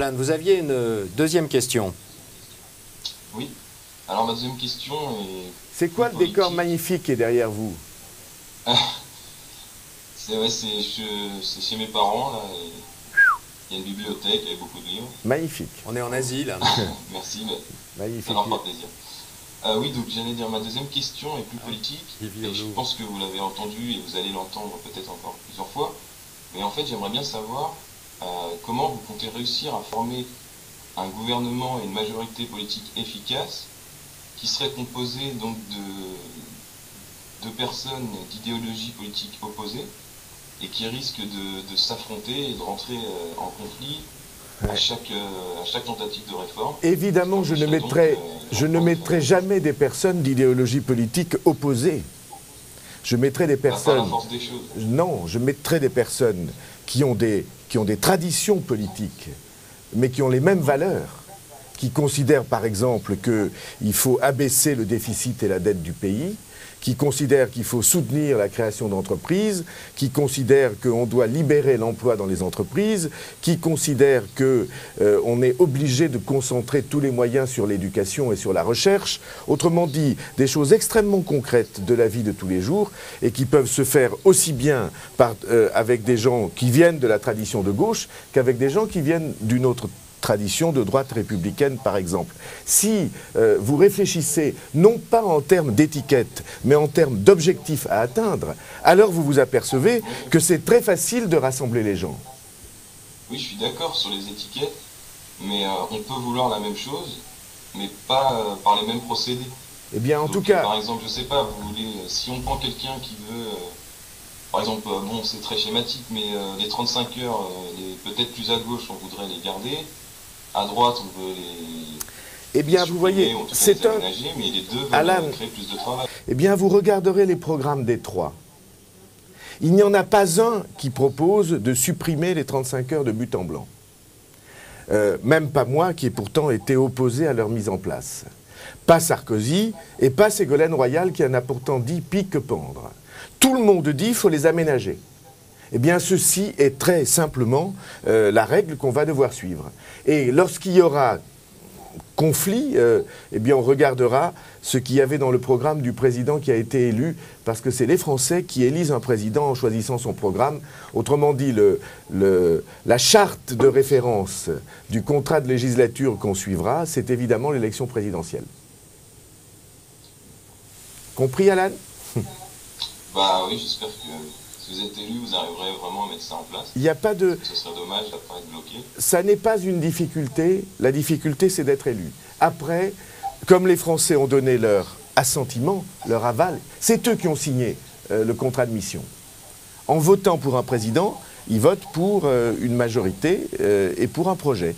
Alan, vous aviez une deuxième question. Oui. Alors ma deuxième question est... C'est quoi le décor magnifique qui est derrière vous? C'est chez mes parents, là. Il y a une bibliothèque avec beaucoup de livres. Magnifique. On est en Asie, là. Merci, magnifique. Ça leur fera plaisir. Oui, donc j'allais dire, ma deuxième question est plus politique. Et je pense que vous l'avez entendu et vous allez l'entendre peut-être encore plusieurs fois. Mais en fait, j'aimerais bien savoir comment vous comptez réussir à former un gouvernement et une majorité politique efficace qui serait composé donc de personnes d'idéologies politiques opposées et qui risquent de s'affronter et de rentrer en conflit à chaque tentative de réforme. Évidemment, je ne mettrai jamais des personnes d'idéologie politique opposées. Je mettrai des personnes... Par la force des choses. Non, je mettrai des personnes qui ont des traditions politiques, mais qui ont les mêmes valeurs, qui considèrent par exemple qu'il faut abaisser le déficit et la dette du pays, qui considèrent qu'il faut soutenir la création d'entreprises, qui considèrent qu'on doit libérer l'emploi dans les entreprises, qui considèrent qu'on est obligé de concentrer tous les moyens sur l'éducation et sur la recherche. Autrement dit, des choses extrêmement concrètes de la vie de tous les jours et qui peuvent se faire aussi bien avec des gens qui viennent de la tradition de gauche qu'avec des gens qui viennent d'une autre tradition de droite républicaine, par exemple. Si vous réfléchissez, non pas en termes d'étiquette, mais en termes d'objectifs à atteindre, alors vous vous apercevez que c'est très facile de rassembler les gens. Oui, je suis d'accord sur les étiquettes, mais on peut vouloir la même chose, mais pas par les mêmes procédés. Eh bien, en Donc, tout cas... Par exemple, je sais pas, vous voulez, si on prend quelqu'un qui veut... par exemple, bon, c'est très schématique, mais les 35 heures, peut-être plus à gauche, on voudrait les garder. À droite, on veut les... Eh bien, vous voyez, c'est un... Mais les deux veulent Alan, créer plus de travail. Eh bien, vous regarderez les programmes des trois. Il n'y en a pas un qui propose de supprimer les 35 heures de but en blanc. Même pas moi, qui ai pourtant été opposé à leur mise en place. Pas Sarkozy et pas Ségolène Royal, qui en a pourtant dit pique que pendre. Tout le monde dit qu'il faut les aménager. Eh bien, ceci est très simplement la règle qu'on va devoir suivre. Et lorsqu'il y aura conflit, eh bien, on regardera ce qu'il y avait dans le programme du président qui a été élu, parce que c'est les Français qui élisent un président en choisissant son programme. Autrement dit, la charte de référence du contrat de législature qu'on suivra, c'est évidemment l'élection présidentielle. Compris, Alan? Bah oui, j'espère que... Si vous êtes élu, vous arriverez vraiment à mettre ça en place. Il n'y a pas de... Ce serait dommage d'après être bloqué. Ça n'est pas une difficulté. La difficulté, c'est d'être élu. Après, comme les Français ont donné leur assentiment, leur aval, c'est eux qui ont signé le contrat de mission. En votant pour un président, ils votent pour une majorité et pour un projet.